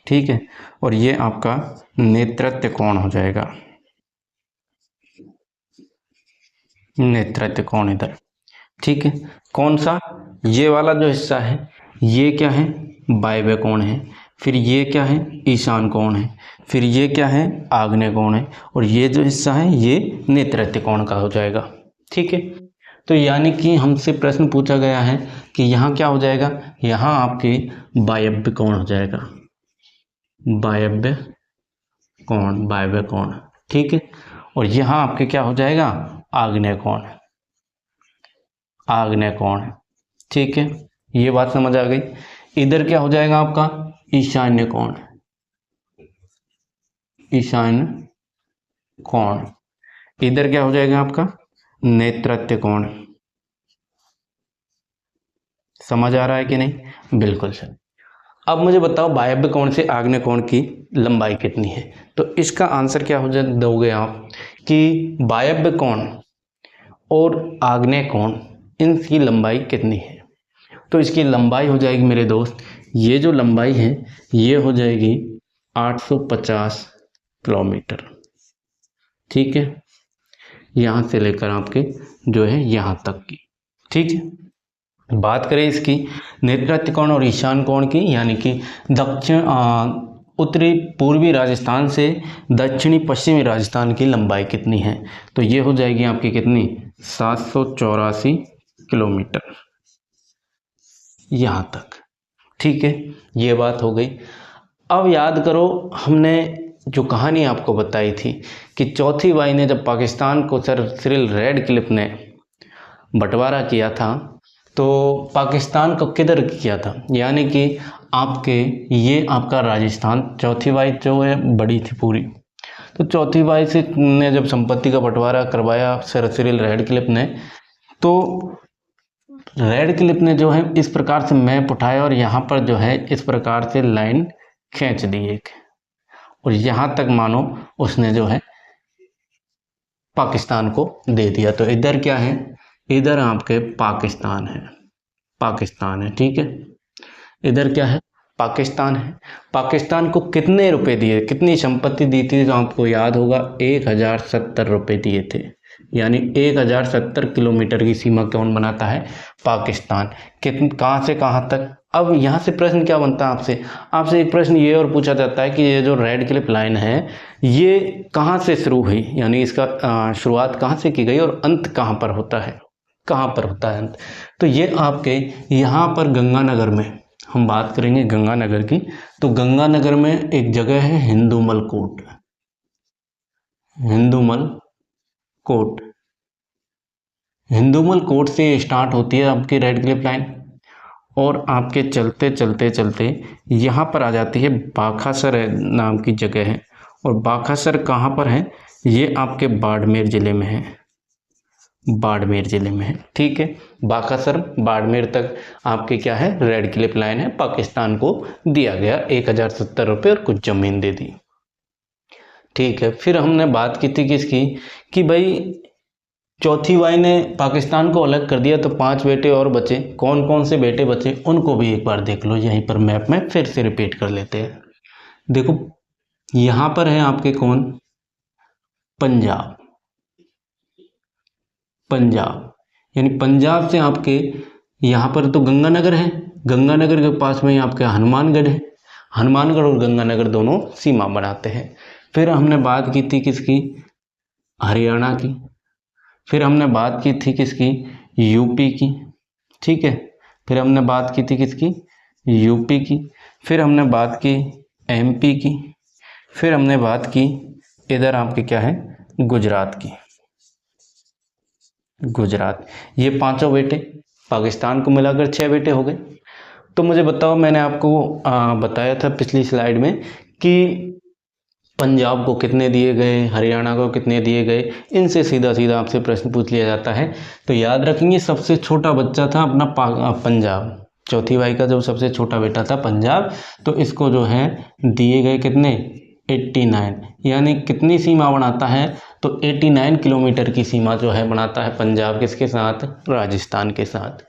ठीक है। और ये आपका नेत्रत्य कोण हो जाएगा, नेत्रत्य कोण इधर, ठीक है। कौन सा? ये वाला जो हिस्सा है ये क्या है? वायव्य कोण है। फिर ये क्या है? ईशान कोण है। फिर ये क्या है? आग्नेय कोण है। और ये जो हिस्सा है ये नेत्रत्य कोण का हो जाएगा, ठीक है। तो यानी कि हमसे प्रश्न पूछा गया है कि यहाँ क्या हो जाएगा? यहाँ आपके वायव्य कोण हो जाएगा, वायव्य कोण, वायव्य कोण, ठीक है। और यहाँ आपके क्या हो जाएगा? आग्नेय कोण, आग्नेय कोण, ठीक है। ये बात समझ आ गई। इधर क्या हो जाएगा आपका? ईशान्य कोण, ईशान्य कोण। इधर क्या हो जाएगा आपका? नेत्रत्य कोण। समझ आ रहा है कि नहीं? बिल्कुल सर। अब मुझे बताओ वायव्य कोण से आग्नेय कोण की लंबाई कितनी है? तो इसका आंसर क्या हो दोगे आप कि वायव्य कोण और आग्नेय कोण इनकी लंबाई कितनी है? तो इसकी लंबाई हो जाएगी मेरे दोस्त, ये जो लंबाई है ये हो जाएगी 850 किलोमीटर, ठीक है। यहाँ से लेकर आपके जो है यहाँ तक की, ठीक है। बात करें इसकी नेत्रत्य कोण और ईशान कोण की, यानी कि उत्तरी पूर्वी राजस्थान से दक्षिणी पश्चिमी राजस्थान की लंबाई कितनी है? तो ये हो जाएगी आपकी कितनी? 784 किलोमीटर यहाँ तक, ठीक है। ये बात हो गई। अब याद करो हमने जो कहानी आपको बताई थी कि चौथी बाई ने जब पाकिस्तान को सर सिरिल रेडक्लिफ ने बंटवारा किया था तो पाकिस्तान को किधर किया था? यानी कि आपके ये आपका राजस्थान, चौथी बाई जो है बड़ी थी पूरी, तो चौथी बाई से ने जब संपत्ति का बंटवारा करवाया सर सिरिल रेडक्लिफ ने, तो रेडक्लिफ ने जो है इस प्रकार से मैप उठाया और यहाँ पर जो है इस प्रकार से लाइन खींच दी एक, और यहाँ तक मानो उसने जो है पाकिस्तान को दे दिया। तो इधर क्या है? इधर आपके पाकिस्तान है, पाकिस्तान है, ठीक है। इधर क्या है? पाकिस्तान है। पाकिस्तान को कितने रुपए दिए, कितनी संपत्ति दी थी? तो आपको याद होगा 1070 रुपये दिए थे। यानी 1070 किलोमीटर की सीमा कौन बनाता है? पाकिस्तान। कहाँ से कहाँ तक? अब यहाँ से प्रश्न क्या बनता है आपसे? आपसे एक प्रश्न ये और पूछा जाता है कि ये जो रेडक्लिफ लाइन है ये कहाँ से शुरू हुई, यानी इसका शुरुआत कहाँ से की गई और अंत कहाँ पर होता है? कहाँ पर होता है अंत? तो ये आपके यहाँ पर गंगानगर में, हम बात करेंगे गंगानगर की, तो गंगानगर में एक जगह है हिंदूमल कोट, हिंदूमल कोट। हिंदूमल कोट से स्टार्ट होती है आपकी रेडक्लिफ लाइन और आपके चलते चलते चलते यहाँ पर आ जाती है बाखासर नाम की जगह है। और बाखासर कहाँ पर है? ये आपके बाड़मेर ज़िले में है, बाड़मेर ज़िले में है, ठीक है। बाखासर बाड़मेर तक आपके क्या है? रेडक्लिफ लाइन है। पाकिस्तान को दिया गया 1070 रुपये और कुछ ज़मीन दे दी, ठीक है। फिर हमने बात की थी किसकी कि भाई चौथी बाई ने पाकिस्तान को अलग कर दिया तो 5 बेटे और बचे। कौन कौन से बेटे बचे उनको भी एक बार देख लो, यहीं पर मैप में फिर से रिपीट कर लेते हैं। देखो यहाँ पर है आपके कौन? पंजाब, पंजाब, यानी पंजाब से आपके यहाँ पर तो गंगानगर है, गंगानगर के पास में आपके हनुमानगढ़ है, हनुमानगढ़ और गंगानगर दोनों सीमा बनाते हैं। फिर हमने बात की थी किसकी? हरियाणा की। फिर हमने बात की थी किसकी? यूपी की, ठीक है। फिर हमने बात की थी किसकी? यूपी की। फिर हमने बात की एमपी की। फिर हमने बात की इधर आपके क्या है? गुजरात की, गुजरात। ये पांचों बेटे, पाकिस्तान को मिलाकर 6 बेटे हो गए। तो मुझे बताओ, मैंने आपको बताया था पिछली स्लाइड में कि पंजाब को कितने दिए गए, हरियाणा को कितने दिए गए, इनसे सीधा सीधा आपसे प्रश्न पूछ लिया जाता है। तो याद रखेंगे सबसे छोटा बच्चा था अपना पंजाब, चौथी बाई का जो सबसे छोटा बेटा था पंजाब, तो इसको जो है दिए गए कितने? 89, यानी कितनी सीमा बनाता है? तो 89 किलोमीटर की सीमा जो है बनाता है पंजाब किसके साथ, राजस्थान के साथ।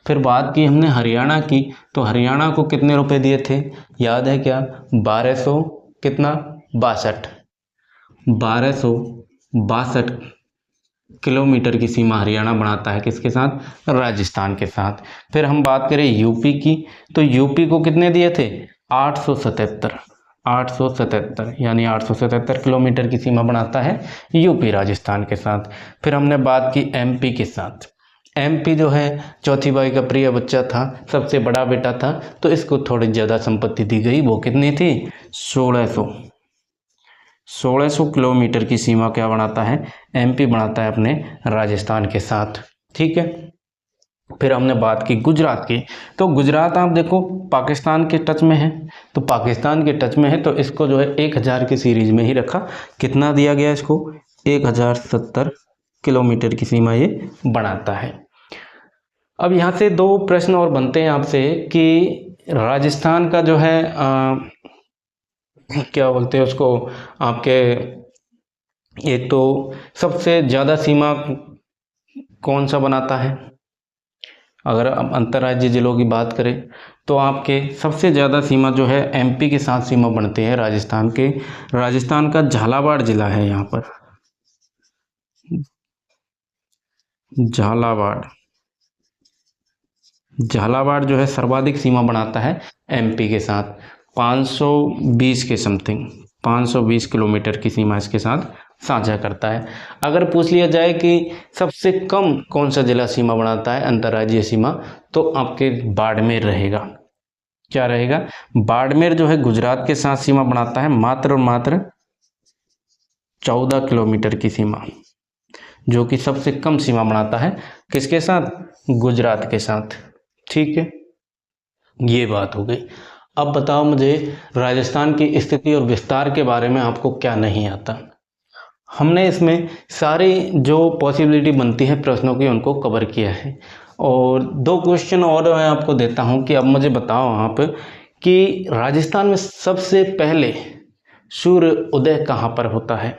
फिर बात की हमने हरियाणा की, तो हरियाणा को कितने रुपए दिए थे, याद है क्या, 1200 कितना 1262 किलोमीटर की सीमा हरियाणा बनाता है किसके साथ, राजस्थान के साथ। फिर हम बात करें यूपी की, तो यूपी को कितने दिए थे, 877 यानी 877 किलोमीटर की सीमा बनाता है यूपी राजस्थान के साथ। फिर हमने बात की एमपी के साथ, एमपी जो है चौथी बाई का प्रिय बच्चा था, सबसे बड़ा बेटा था, तो इसको थोड़ी ज़्यादा संपत्ति दी गई, वो कितनी थी, 1600 किलोमीटर की सीमा क्या बनाता है, एमपी बनाता है अपने राजस्थान के साथ। ठीक है। फिर हमने बात की गुजरात की, तो गुजरात आप देखो पाकिस्तान के टच में है, तो पाकिस्तान के टच में है तो इसको जो है 1000 की सीरीज में ही रखा, कितना दिया गया इसको, 1070 किलोमीटर की सीमा ये बनाता है। अब यहाँ से दो प्रश्न और बनते हैं आपसे कि राजस्थान का जो है क्या बोलते हैं उसको आपके, एक तो सबसे ज़्यादा सीमा कौन सा बनाता है, अगर हम अंतर्राज्यीय जिलों की बात करें तो आपके सबसे ज़्यादा सीमा जो है एमपी के साथ सीमा बनते हैं राजस्थान के, राजस्थान का झालावाड़ जिला है यहाँ पर, झालावाड़ जो है सर्वाधिक सीमा बनाता है एमपी के साथ, 520 के समथिंग, 520 किलोमीटर की सीमा इसके साथ साझा करता है। अगर पूछ लिया जाए कि सबसे कम कौन सा जिला सीमा बनाता है अंतर्राज्यीय सीमा, तो आपके बाड़मेर रहेगा। क्या रहेगा, बाड़मेर जो है गुजरात के साथ सीमा बनाता है मात्र और मात्र 14 किलोमीटर की सीमा, जो कि सबसे कम सीमा बनाता है किसके साथ, गुजरात के साथ। ठीक है, ये बात हो गई। अब बताओ मुझे राजस्थान की स्थिति और विस्तार के बारे में आपको क्या नहीं आता। हमने इसमें सारी जो पॉसिबिलिटी बनती है प्रश्नों की उनको कवर किया है, और दो क्वेश्चन और मैं आपको देता हूं कि अब मुझे बताओ आप कि राजस्थान में सबसे पहले सूर्य उदय कहाँ पर होता है,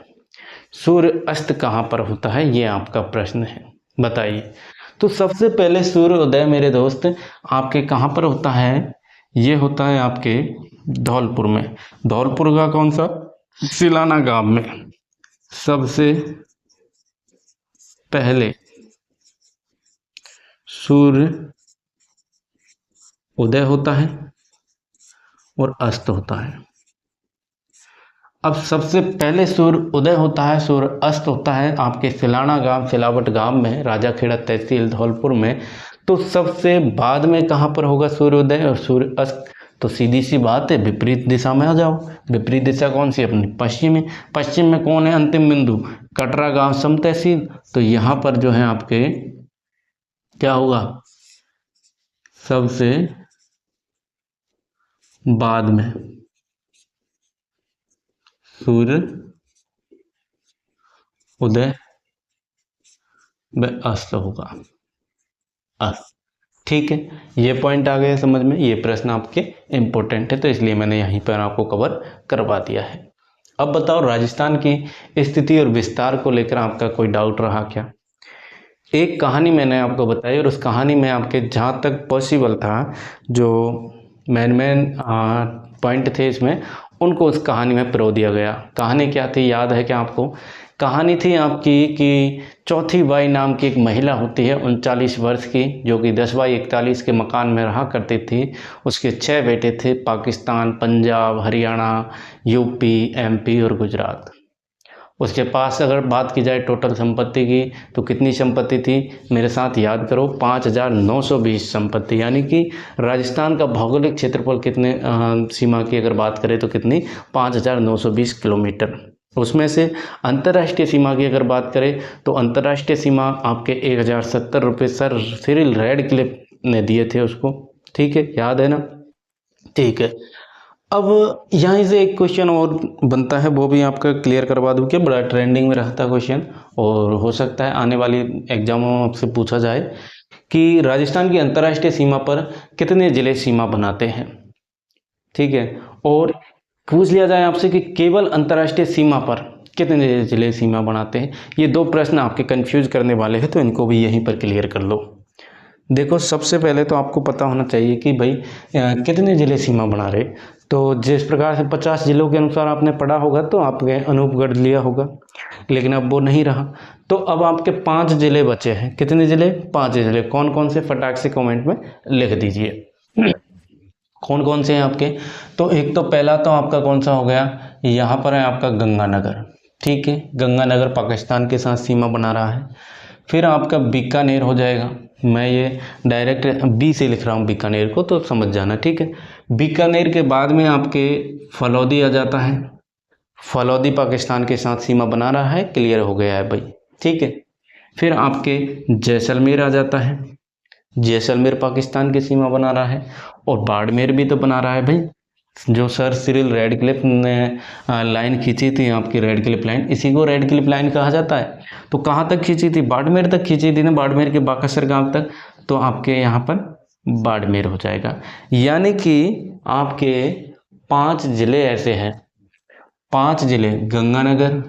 सूर्य अस्त कहाँ पर होता है, ये आपका प्रश्न है, बताइए। तो सबसे पहले सूर्य उदय मेरे दोस्त आपके कहाँ पर होता है, ये होता है आपके धौलपुर में, धौलपुर का कौन सा, सिलाना गांव में सबसे पहले सूर्य उदय होता है और अस्त होता है। अब सबसे पहले सूर्य उदय होता है, सूर्य अस्त होता है आपके सिलाना गांव, सिलावट गांव में, राजाखेड़ा तहसील धौलपुर में। तो सबसे बाद में कहाँ पर होगा सूर्योदय और सूर्य अस्त, तो सीधी सी बात है विपरीत दिशा में आ जाओ। विपरीत दिशा कौन सी, अपनी पश्चिम में। पश्चिम में कौन है अंतिम बिंदु, कटरा गांव सम तहसील, तो यहाँ पर जो है आपके क्या होगा, सबसे बाद में सूर्य उदय व अस्त होगा, अस्त। ठीक है, ये पॉइंट आ गया समझ में, ये प्रश्न आपके इंपॉर्टेंट है तो इसलिए मैंने यहीं पर आपको कवर करवा दिया है। अब बताओ राजस्थान की स्थिति और विस्तार को लेकर आपका कोई डाउट रहा क्या। एक कहानी मैंने आपको बताई और उस कहानी में आपके जहाँ तक पॉसिबल था जो मेन पॉइंट थे इसमें, उनको उस कहानी में पिरो दिया गया। कहानी क्या थी, याद है क्या आपको, कहानी थी आपकी कि चौथी बाई नाम की एक महिला होती है 39 वर्ष की, जो कि 10 बाई 41 के मकान में रहा करती थी। उसके 6 बेटे थे, पाकिस्तान, पंजाब, हरियाणा, यूपी, एमपी और गुजरात। उसके पास अगर बात की जाए टोटल संपत्ति की तो कितनी संपत्ति थी, मेरे साथ याद करो, 5920 संपत्ति, यानी कि राजस्थान का भौगोलिक क्षेत्रफल कितने सीमा की अगर बात करें तो कितनी, 5920 किलोमीटर। उसमें से अंतर्राष्ट्रीय सीमा की अगर बात करें तो अंतर्राष्ट्रीय सीमा आपके 1070 रुपये सर सिरिल रैडक्लिफ ने दिए थे उसको। ठीक है, याद है ना। ठीक है, अब यहाँ से एक क्वेश्चन और बनता है, वो भी आपका क्लियर करवा दूँ, कि बड़ा ट्रेंडिंग में रहता क्वेश्चन और हो सकता है आने वाली एग्जामों में आपसे पूछा जाए कि राजस्थान की अंतर्राष्ट्रीय सीमा पर कितने जिले सीमा बनाते हैं। ठीक है, और पूछ लिया जाए आपसे कि केवल अंतर्राष्ट्रीय सीमा पर कितने जिले सीमा बनाते हैं? ये 2 प्रश्न आपके कंफ्यूज करने वाले हैं, तो इनको भी यहीं पर क्लियर कर लो। देखो, सबसे पहले तो आपको पता होना चाहिए कि भाई कितने ज़िले सीमा बना रहे। तो जिस प्रकार से 50 ज़िलों के अनुसार आपने पढ़ा होगा तो आपने अनूपगढ़ लिया होगा, लेकिन अब वो नहीं रहा। तो अब आपके 5 ज़िले बचे हैं। कितने ज़िले? 5 ज़िले। कौन कौन से? फटाक से कमेंट में लिख दीजिए। कौन कौन से हैं आपके? तो एक तो पहला तो आपका कौन सा हो गया, यहाँ पर है आपका गंगानगर। ठीक है, गंगानगर पाकिस्तान के साथ सीमा बना रहा है। फिर आपका बीकानेर हो जाएगा। मैं ये डायरेक्ट बी से लिख रहा हूँ बीकानेर को, तो समझ जाना। ठीक है, बीकानेर के बाद में आपके फलौदी आ जाता है। फलौदी पाकिस्तान के साथ सीमा बना रहा है, क्लियर हो गया है भाई। ठीक है, फिर आपके जैसलमेर आ जाता है। जैसलमेर पाकिस्तान की सीमा बना रहा है। और बाड़मेर भी तो बना रहा है भाई। जो सर सिरिल रेडक्लिफ ने लाइन खींची थी, आपकी रेडक्लिफ लाइन, इसी को रेडक्लिफ लाइन कहा जाता है। तो कहाँ तक खींची थी? बाड़मेर तक खींची थी ना, बाड़मेर के बाकसर गांव तक। तो आपके यहाँ पर बाड़मेर हो जाएगा। यानी कि आपके 5 ज़िले ऐसे हैं, 5 ज़िले, गंगानगर,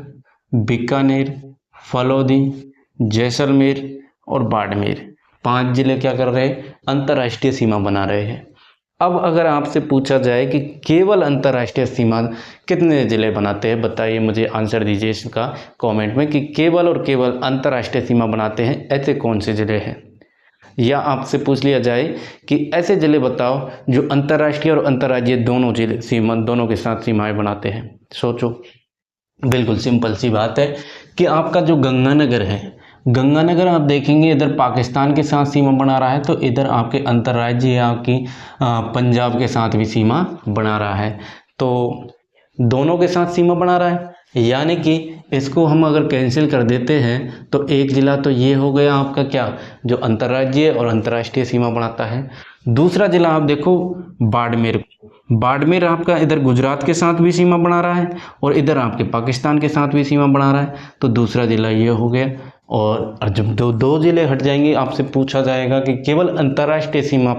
बीकानेर, फलौदी, जैसलमेर और बाड़मेर, 5 ज़िले क्या कर रहे हैं? अंतर्राष्ट्रीय सीमा बना रहे हैं। अब अगर आपसे पूछा जाए कि केवल अंतर्राष्ट्रीय सीमा कितने ज़िले बनाते हैं, बताइए, मुझे आंसर दीजिए इसका कमेंट में कि केवल और केवल अंतर्राष्ट्रीय सीमा बनाते हैं ऐसे कौन से ज़िले हैं। या आपसे पूछ लिया जाए कि ऐसे ज़िले बताओ जो अंतर्राष्ट्रीय और अंतर्राज्यीय दोनों ज़िले सीमा, दोनों के साथ सीमाएं बनाते हैं। सोचो, बिल्कुल सिंपल सी बात है कि आपका जो गंगानगर है, गंगानगर आप देखेंगे इधर पाकिस्तान के साथ सीमा बना रहा है, तो इधर आपके अंतर्राज्यीय आपकी पंजाब के साथ भी सीमा बना रहा है। तो दोनों के साथ सीमा बना रहा है, यानी कि इसको हम अगर कैंसिल कर देते हैं तो एक ज़िला तो ये हो गया आपका क्या, जो अंतर्राज्यीय और अंतर्राष्ट्रीय सीमा बनाता है। दूसरा ज़िला आप देखो बाड़मेर। बाड़मेर आपका इधर गुजरात के साथ भी सीमा बना रहा है और इधर आपके पाकिस्तान के साथ भी सीमा बना रहा है। तो दूसरा ज़िला ये हो गया। और जब दो ज़िले हट जाएंगे, आपसे पूछा जाएगा कि केवल अंतर्राष्ट्रीय सीमा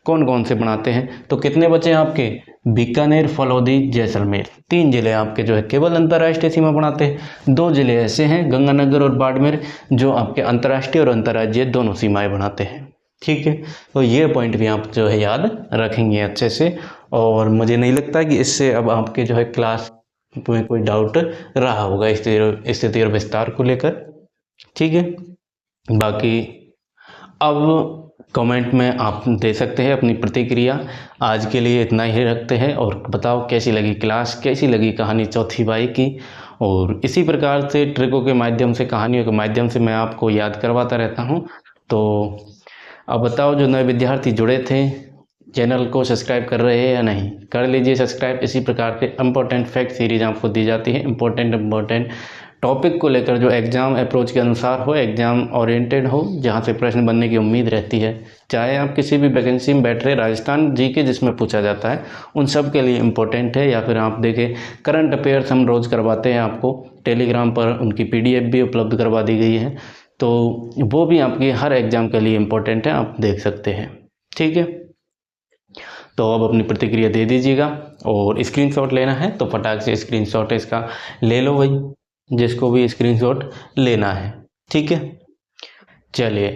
कौन कौन से बनाते हैं, तो कितने बचे आपके? बीकानेर, फलौदी, जैसलमेर, 3 ज़िले आपके जो है केवल अंतर्राष्ट्रीय सीमा बनाते हैं। 2 ज़िले ऐसे हैं, गंगानगर और बाड़मेर, जो आपके अंतर्राष्ट्रीय और अंतर्राज्यीय दोनों सीमाएं बनाते हैं। ठीक है, तो ये पॉइंट भी आप जो है याद रखेंगे अच्छे से। और मुझे नहीं लगता कि इससे अब आपके जो है क्लास में कोई डाउट रहा होगा स्थिति और विस्तार को लेकर। ठीक है, बाकी अब कमेंट में आप दे सकते हैं अपनी प्रतिक्रिया। आज के लिए इतना ही रखते हैं, और बताओ कैसी लगी क्लास, कैसी लगी कहानी चौथी बाई की। और इसी प्रकार से ट्रिकों के माध्यम से, कहानियों के माध्यम से मैं आपको याद करवाता रहता हूं। तो अब बताओ, जो नए विद्यार्थी जुड़े थे, चैनल को सब्सक्राइब कर रहे हैं या नहीं? कर लीजिए सब्सक्राइब। इसी प्रकार से इम्पोर्टेंट फैक्ट सीरीज आपको दी जाती है, इम्पोर्टेंट टॉपिक को लेकर, जो एग्ज़ाम अप्रोच के अनुसार हो, एग्ज़ाम ओरिएंटेड हो, जहां से प्रश्न बनने की उम्मीद रहती है। चाहे आप किसी भी वैकेंसी में बैठ रहे, राजस्थान जीके जिसमें पूछा जाता है, उन सब के लिए इम्पोर्टेंट है। या फिर आप देखें, करंट अफेयर्स हम रोज़ करवाते हैं आपको, टेलीग्राम पर उनकी PDF भी उपलब्ध करवा दी गई है, तो वो भी आपके हर एग्ज़ाम के लिए इम्पोर्टेंट है, आप देख सकते हैं। ठीक है, तो अब अपनी प्रतिक्रिया दे दीजिएगा। और स्क्रीनशॉट लेना है तो फटाक से स्क्रीनशॉट इसका ले लो भाई, जिसको भी स्क्रीनशॉट लेना है। ठीक है, चलिए,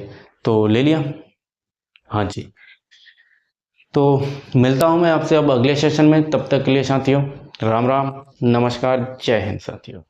तो ले लिया। हाँ जी, तो मिलता हूँ मैं आपसे अब अगले सेशन में। तब तक के लिए साथियों, राम राम, नमस्कार, जय हिंद साथियों।